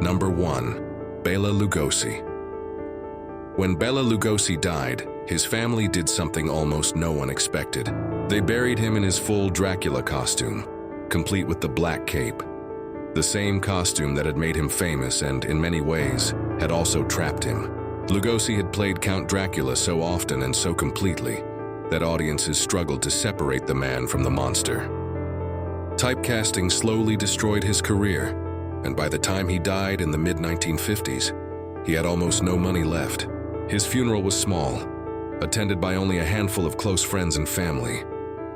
Number 1. Bela Lugosi. When Bela Lugosi died, his family did something almost no one expected. They buried him in his full Dracula costume, complete with the black cape. The same costume that had made him famous and, in many ways, had also trapped him. Lugosi had played Count Dracula so often and so completely that audiences struggled to separate the man from the monster. Typecasting slowly destroyed his career, and by the time he died in the mid-1950s, he had almost no money left. His funeral was small, attended by only a handful of close friends and family.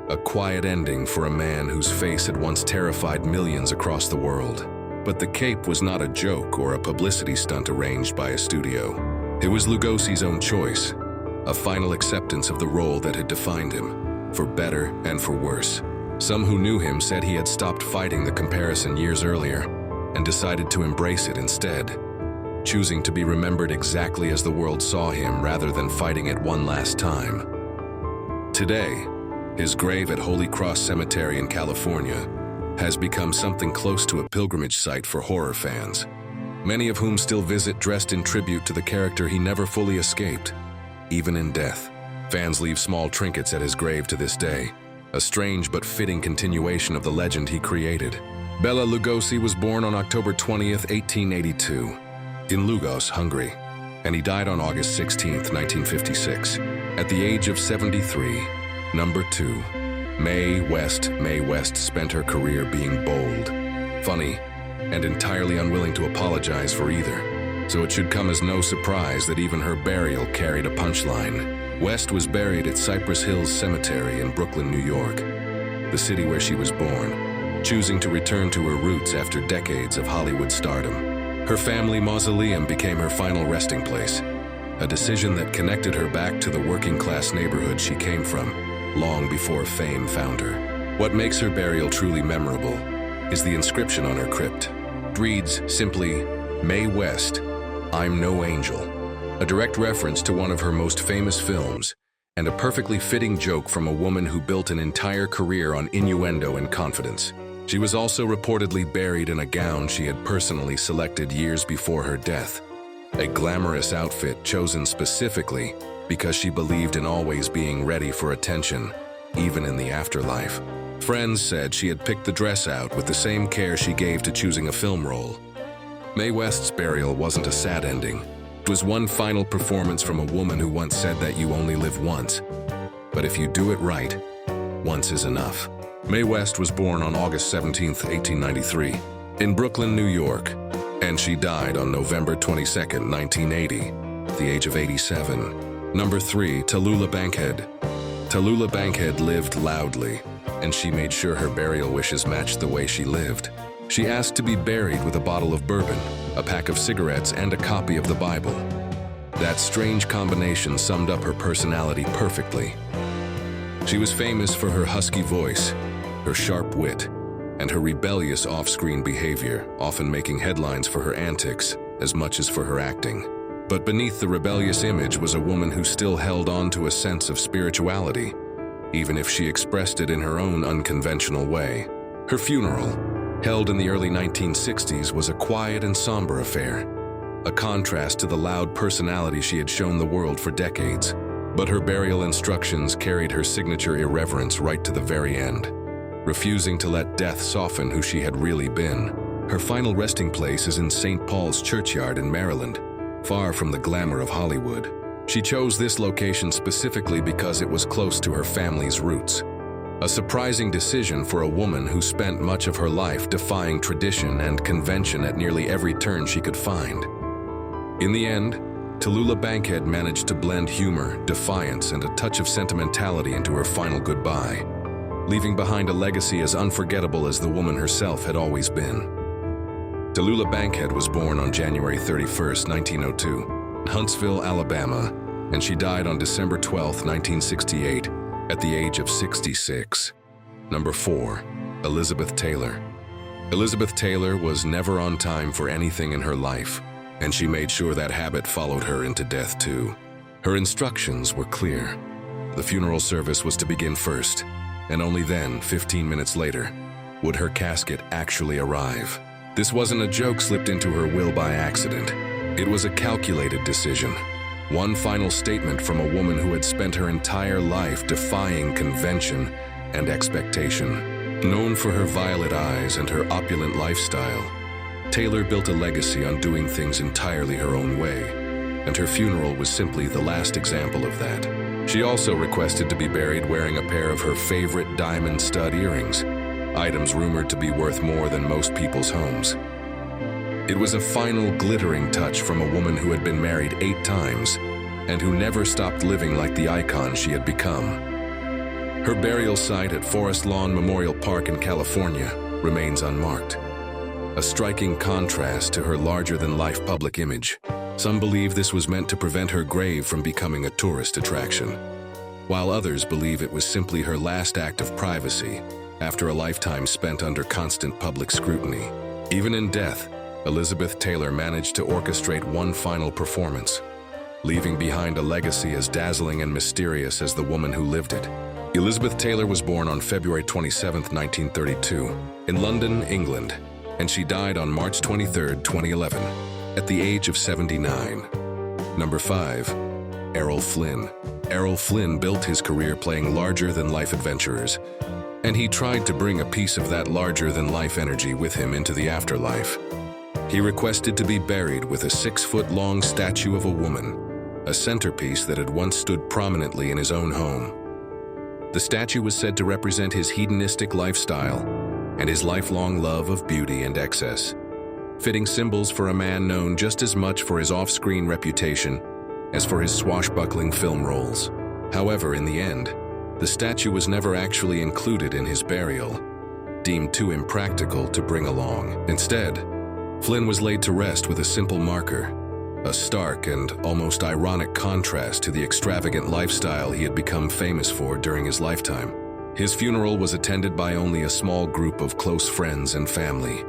A quiet ending for a man whose face had once terrified millions across the world. But the cape was not a joke or a publicity stunt arranged by a studio. It was Lugosi's own choice, a final acceptance of the role that had defined him, for better and for worse. Some who knew him said he had stopped fighting the comparison years earlier and decided to embrace it instead, choosing to be remembered exactly as the world saw him rather than fighting it one last time. Today, his grave at Holy Cross Cemetery in California has become something close to a pilgrimage site for horror fans, many of whom still visit dressed in tribute to the character he never fully escaped, even in death. Fans leave small trinkets at his grave to this day, a strange but fitting continuation of the legend he created. Bela Lugosi was born on October 20th, 1882, in Lugos, Hungary, and he died on August 16th, 1956, at the age of 73. Number 2. Mae West. Mae West spent her career being bold, funny, and entirely unwilling to apologize for either, so it should come as no surprise that even her burial carried a punchline. West was buried at Cypress Hills Cemetery in Brooklyn, New York, the city where she was born, choosing to return to her roots after decades of Hollywood stardom. Her family mausoleum became her final resting place, a decision that connected her back to the working-class neighborhood she came from, long before fame found her. What makes her burial truly memorable is the inscription on her crypt. It reads simply, "Mae West, I'm no angel," a direct reference to one of her most famous films, and a perfectly fitting joke from a woman who built an entire career on innuendo and confidence. She was also reportedly buried in a gown she had personally selected years before her death, a glamorous outfit chosen specifically because she believed in always being ready for attention, even in the afterlife. Friends said she had picked the dress out with the same care she gave to choosing a film role. Mae West's burial wasn't a sad ending. It was one final performance from a woman who once said that you only live once. But if you do it right, once is enough. Mae West was born on August 17th, 1893, in Brooklyn, New York, and she died on November 22nd, 1980, at the age of 87. Number 3. Tallulah Bankhead. Tallulah Bankhead lived loudly, and she made sure her burial wishes matched the way she lived. She asked to be buried with a bottle of bourbon, a pack of cigarettes, and a copy of the Bible. That strange combination summed up her personality perfectly. She was famous for her husky voice, her sharp wit, and her rebellious off-screen behavior, often making headlines for her antics as much as for her acting. But beneath the rebellious image was a woman who still held on to a sense of spirituality, even if she expressed it in her own unconventional way. Her funeral, held in the early 1960s, was a quiet and somber affair, a contrast to the loud personality she had shown the world for decades. But her burial instructions carried her signature irreverence right to the very end, refusing to let death soften who she had really been. Her final resting place is in St. Paul's Churchyard in Maryland, far from the glamour of Hollywood. She chose this location specifically because it was close to her family's roots. A surprising decision for a woman who spent much of her life defying tradition and convention at nearly every turn she could find. In the end, Tallulah Bankhead managed to blend humor, defiance, and a touch of sentimentality into her final goodbye, leaving behind a legacy as unforgettable as the woman herself had always been. Tallulah Bankhead was born on January 31st, 1902, in Huntsville, Alabama, and she died on December 12th, 1968, at the age of 66. Number 4. Elizabeth Taylor. Elizabeth Taylor was never on time for anything in her life, and she made sure that habit followed her into death too. Her instructions were clear. The funeral service was to begin first, and only then, 15 minutes later, would her casket actually arrive. This wasn't a joke slipped into her will by accident. It was a calculated decision. One final statement from a woman who had spent her entire life defying convention and expectation. Known for her violet eyes and her opulent lifestyle, Taylor built a legacy on doing things entirely her own way, and her funeral was simply the last example of that. She also requested to be buried wearing a pair of her favorite diamond stud earrings, items rumored to be worth more than most people's homes. It was a final glittering touch from a woman who had been married 8 times and who never stopped living like the icon she had become. Her burial site at Forest Lawn Memorial Park in California remains unmarked, a striking contrast to her larger-than-life public image. Some believe this was meant to prevent her grave from becoming a tourist attraction, while others believe it was simply her last act of privacy after a lifetime spent under constant public scrutiny. Even in death, Elizabeth Taylor managed to orchestrate one final performance, leaving behind a legacy as dazzling and mysterious as the woman who lived it. Elizabeth Taylor was born on February 27, 1932, in London, England, and she died on March 23, 2011, at the age of 79. Number 5. Errol Flynn. Errol Flynn built his career playing larger-than-life adventurers, and he tried to bring a piece of that larger-than-life energy with him into the afterlife. He requested to be buried with a 6-foot-long statue of a woman, a centerpiece that had once stood prominently in his own home. The statue was said to represent his hedonistic lifestyle and his lifelong love of beauty and excess, fitting symbols for a man known just as much for his off-screen reputation as for his swashbuckling film roles. However, in the end, the statue was never actually included in his burial, deemed too impractical to bring along. Instead, Flynn was laid to rest with a simple marker, a stark and almost ironic contrast to the extravagant lifestyle he had become famous for during his lifetime. His funeral was attended by only a small group of close friends and family,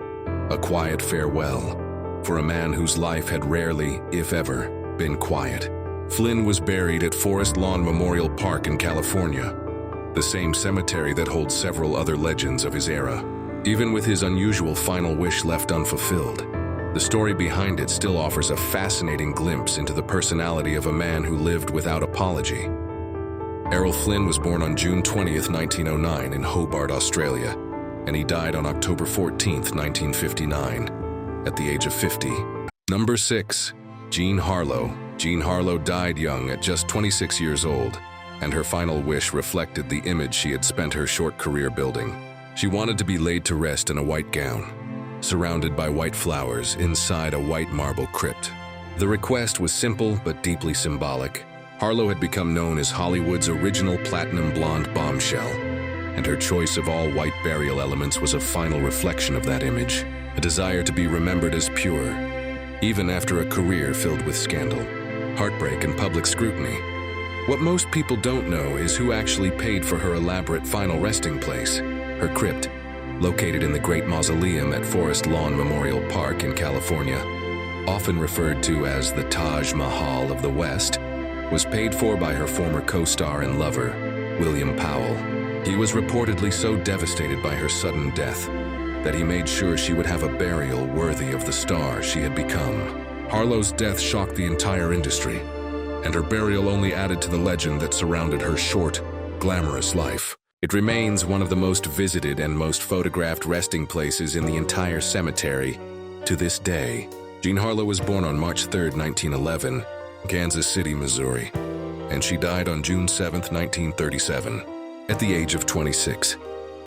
a quiet farewell for a man whose life had rarely, if ever, been quiet. Flynn was buried at Forest Lawn Memorial Park in California, the same cemetery that holds several other legends of his era. Even with his unusual final wish left unfulfilled, the story behind it still offers a fascinating glimpse into the personality of a man who lived without apology. Errol Flynn was born on June 20, 1909 in Hobart, Australia, and he died on October 14, 1959, at the age of 50. Number 6. Jean Harlow. Jean Harlow died young at just 26 years old, and her final wish reflected the image she had spent her short career building. She wanted to be laid to rest in a white gown, surrounded by white flowers inside a white marble crypt. The request was simple but deeply symbolic. Harlow had become known as Hollywood's original platinum blonde bombshell, and her choice of all-white burial elements was a final reflection of that image, a desire to be remembered as pure, even after a career filled with scandal, heartbreak, and public scrutiny. What most people don't know is who actually paid for her elaborate final resting place. Her crypt, located in the Great Mausoleum at Forest Lawn Memorial Park in California, often referred to as the Taj Mahal of the West, was paid for by her former co-star and lover, William Powell. He was reportedly so devastated by her sudden death that he made sure she would have a burial worthy of the star she had become. Harlow's death shocked the entire industry, and her burial only added to the legend that surrounded her short, glamorous life. It remains one of the most visited and most photographed resting places in the entire cemetery to this day. Jean Harlow was born on March 3, 1911, Kansas City, Missouri, and she died on June 7, 1937, at the age of 26.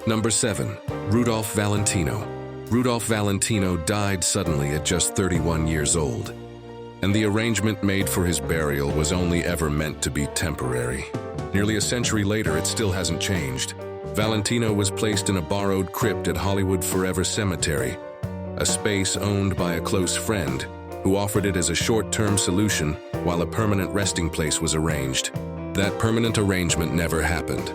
Number 7. Rudolph Valentino. Rudolph Valentino died suddenly at just 31 years old, and the arrangement made for his burial was only ever meant to be temporary. Nearly a century later, it still hasn't changed. Valentino was placed in a borrowed crypt at Hollywood Forever Cemetery, a space owned by a close friend who offered it as a short-term solution while a permanent resting place was arranged. That permanent arrangement never happened,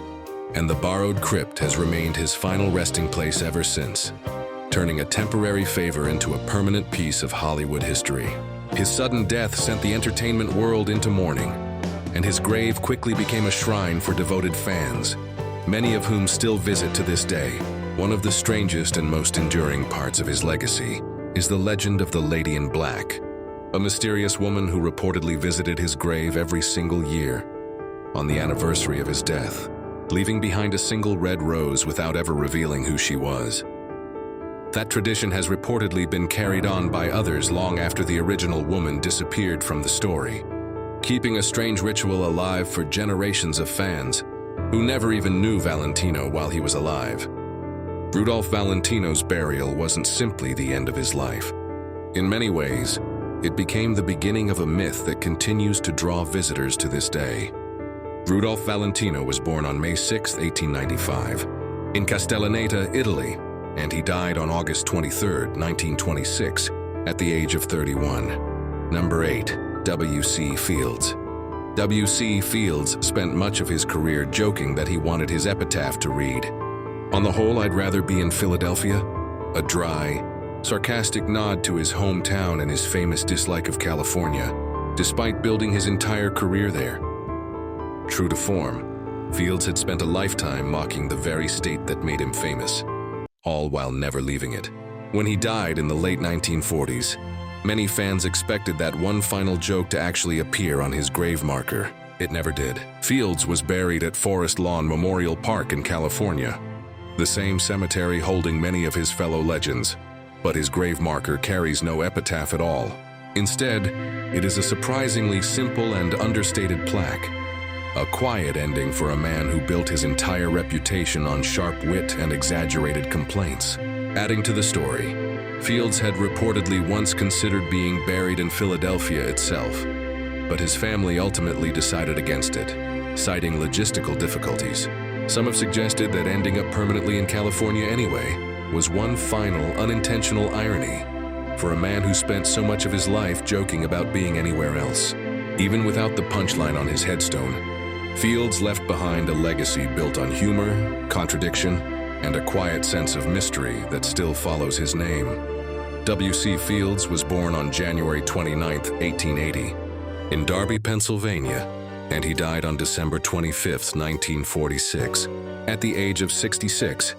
and the borrowed crypt has remained his final resting place ever since, turning a temporary favor into a permanent piece of Hollywood history. His sudden death sent the entertainment world into mourning, and his grave quickly became a shrine for devoted fans, many of whom still visit to this day. One of the strangest and most enduring parts of his legacy is the legend of the Lady in Black, a mysterious woman who reportedly visited his grave every single year on the anniversary of his death, leaving behind a single red rose without ever revealing who she was. That tradition has reportedly been carried on by others long after the original woman disappeared from the story, keeping a strange ritual alive for generations of fans who never even knew Valentino while he was alive. Rudolph Valentino's burial wasn't simply the end of his life. In many ways, it became the beginning of a myth that continues to draw visitors to this day. Rudolph Valentino was born on May 6, 1895, in Castellaneta, Italy, and he died on August 23, 1926, at the age of 31. Number 8. W.C. Fields. W.C. Fields spent much of his career joking that he wanted his epitaph to read, "On the whole, I'd rather be in Philadelphia," a dry, sarcastic nod to his hometown and his famous dislike of California, despite building his entire career there. True to form, Fields had spent a lifetime mocking the very state that made him famous, all while never leaving it. When he died in the late 1940s, many fans expected that one final joke to actually appear on his grave marker. It never did. Fields was buried at Forest Lawn Memorial Park in California, the same cemetery holding many of his fellow legends, but his grave marker carries no epitaph at all. Instead, it is a surprisingly simple and understated plaque, a quiet ending for a man who built his entire reputation on sharp wit and exaggerated complaints. Adding to the story, Fields had reportedly once considered being buried in Philadelphia itself, but his family ultimately decided against it, citing logistical difficulties. Some have suggested that ending up permanently in California anyway was one final, unintentional irony for a man who spent so much of his life joking about being anywhere else. Even without the punchline on his headstone, Fields left behind a legacy built on humor, contradiction, and a quiet sense of mystery that still follows his name. W.C. Fields was born on January 29, 1880, in Darby, Pennsylvania, and he died on December 25, 1946, at the age of 66.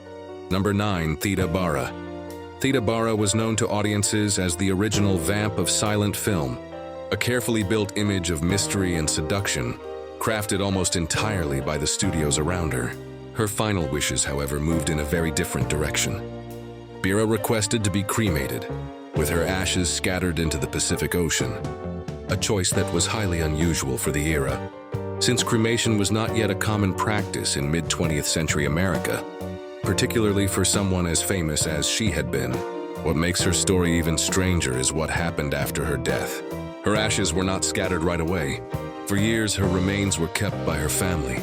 Number 9. Theda Bara. Theda Bara was known to audiences as the original vamp of silent film, a carefully built image of mystery and seduction, crafted almost entirely by the studios around her. Her final wishes, however, moved in a very different direction. Bara requested to be cremated, with her ashes scattered into the Pacific Ocean, a choice that was highly unusual for the era, since cremation was not yet a common practice in mid-20th century America, particularly for someone as famous as she had been. What makes her story even stranger is what happened after her death. Her ashes were not scattered right away. For years, her remains were kept by her family,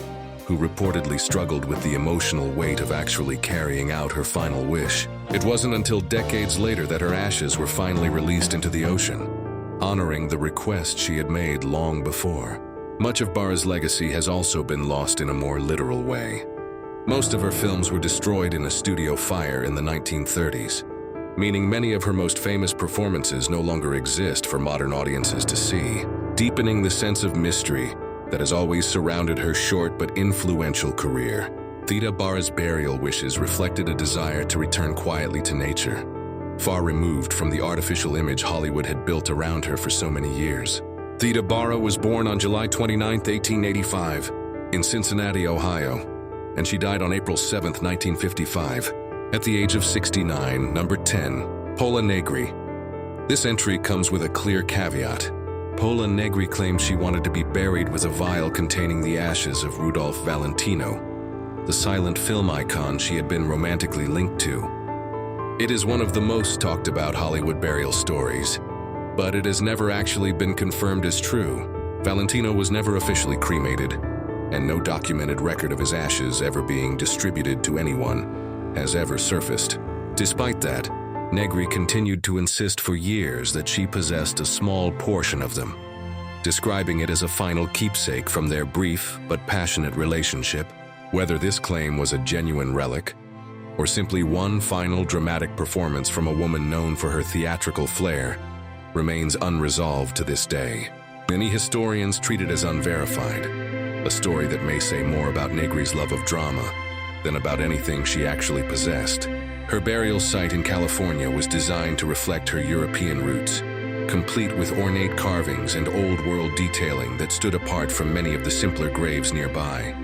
who reportedly struggled with the emotional weight of actually carrying out her final wish. It wasn't until decades later that her ashes were finally released into the ocean, honoring the request she had made long before. Much of Bara's legacy has also been lost in a more literal way. Most of her films were destroyed in a studio fire in the 1930s, meaning many of her most famous performances no longer exist for modern audiences to see, deepening the sense of mystery that has always surrounded her short but influential career. Theda Bara's burial wishes reflected a desire to return quietly to nature, far removed from the artificial image Hollywood had built around her for so many years. Theda Bara was born on July 29, 1885, in Cincinnati, Ohio, and she died on April 7, 1955, at the age of 69. Number 10. Pola Negri. This entry comes with a clear caveat. Pola Negri claimed she wanted to be buried with a vial containing the ashes of Rudolph Valentino, the silent film icon she had been romantically linked to. It is one of the most talked about Hollywood burial stories, but it has never actually been confirmed as true. Valentino was never officially cremated, and no documented record of his ashes ever being distributed to anyone has ever surfaced. Despite that, Negri continued to insist for years that she possessed a small portion of them, describing it as a final keepsake from their brief but passionate relationship. Whether this claim was a genuine relic, or simply one final dramatic performance from a woman known for her theatrical flair, remains unresolved to this day. Many historians treat it as unverified, a story that may say more about Negri's love of drama than about anything she actually possessed. Her burial site in California was designed to reflect her European roots, complete with ornate carvings and old-world detailing that stood apart from many of the simpler graves nearby.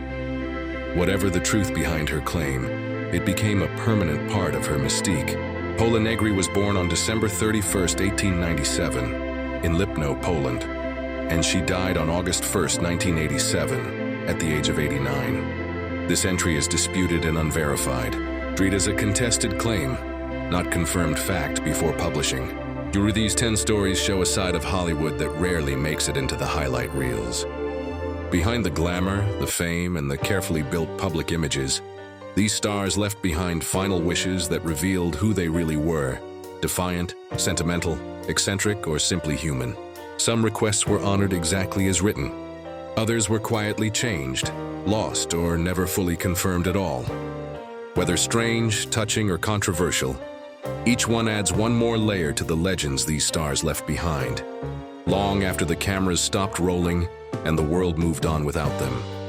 Whatever the truth behind her claim, it became a permanent part of her mystique. Pola Negri was born on December 31, 1897, in Lipno, Poland, and she died on August 1, 1987, at the age of 89. This entry is disputed and unverified, treated as a contested claim, not confirmed fact before publishing. These 10 stories show a side of Hollywood that rarely makes it into the highlight reels. Behind the glamour, the fame, and the carefully built public images, these stars left behind final wishes that revealed who they really were: defiant, sentimental, eccentric, or simply human. Some requests were honored exactly as written. Others were quietly changed, lost, or never fully confirmed at all. Whether strange, touching, or controversial, each one adds one more layer to the legends these stars left behind, long after the cameras stopped rolling and the world moved on without them.